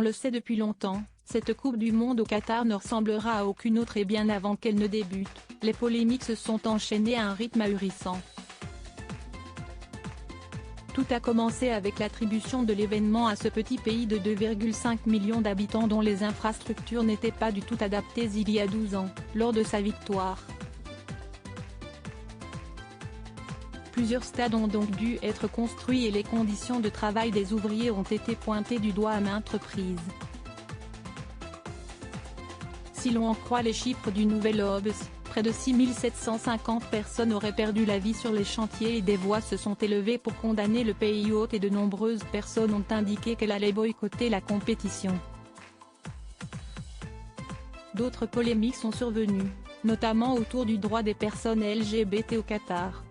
On le sait depuis longtemps, cette Coupe du Monde au Qatar ne ressemblera à aucune autre et bien avant qu'elle ne débute, les polémiques se sont enchaînées à un rythme ahurissant. Tout a commencé avec l'attribution de l'événement à ce petit pays de 2,5 millions d'habitants dont les infrastructures n'étaient pas du tout adaptées il y a 12 ans, lors de sa victoire. Plusieurs stades ont donc dû être construits et les conditions de travail des ouvriers ont été pointées du doigt à maintes reprises. Si l'on en croit les chiffres du Nouvel Obs, près de 6 750 personnes auraient perdu la vie sur les chantiers et des voix se sont élevées pour condamner le pays hôte et de nombreuses personnes ont indiqué qu'elles allaient boycotter la compétition. D'autres polémiques sont survenues, notamment autour du droit des personnes LGBT au Qatar.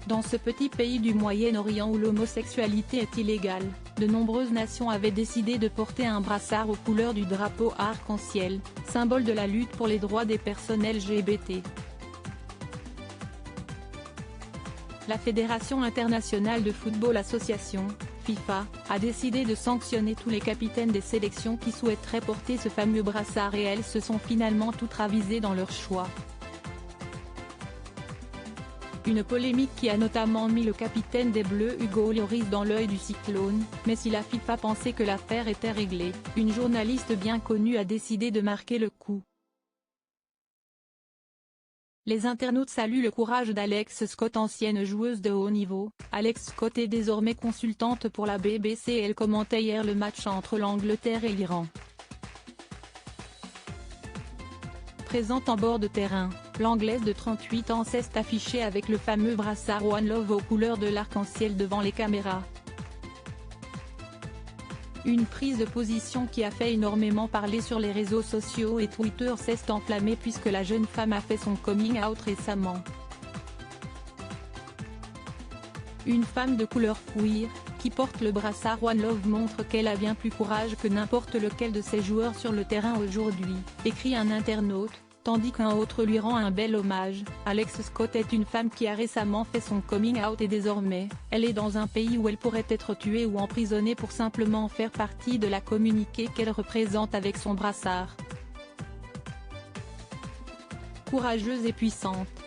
Dans ce petit pays du Moyen-Orient où l'homosexualité est illégale, de nombreuses nations avaient décidé de porter un brassard aux couleurs du drapeau arc-en-ciel, symbole de la lutte pour les droits des personnes LGBT. La Fédération internationale de football association, FIFA, a décidé de sanctionner tous les capitaines des sélections qui souhaiteraient porter ce fameux brassard et elles se sont finalement toutes ravisées dans leur choix. Une polémique qui a notamment mis le capitaine des Bleus Hugo Lloris dans l'œil du cyclone, mais si la FIFA pensait que l'affaire était réglée, une journaliste bien connue a décidé de marquer le coup. Les internautes saluent le courage d'Alex Scott, ancienne joueuse de haut niveau. Alex Scott est désormais consultante pour la BBC et elle commentait hier le match entre l'Angleterre et l'Iran. Présente en bord de terrain, l'Anglaise de 38 ans s'est affichée avec le fameux brassard One Love aux couleurs de l'arc-en-ciel devant les caméras. Une prise de position qui a fait énormément parler sur les réseaux sociaux et Twitter s'est enflammé puisque la jeune femme a fait son coming out récemment. Une femme de couleur queer, qui porte le brassard One Love montre qu'elle a bien plus courage que n'importe lequel de ses joueurs sur le terrain aujourd'hui, écrit un internaute, tandis qu'un autre lui rend un bel hommage. Alex Scott est une femme qui a récemment fait son coming out et désormais, elle est dans un pays où elle pourrait être tuée ou emprisonnée pour simplement faire partie de la communauté qu'elle représente avec son brassard. Courageuse et puissante.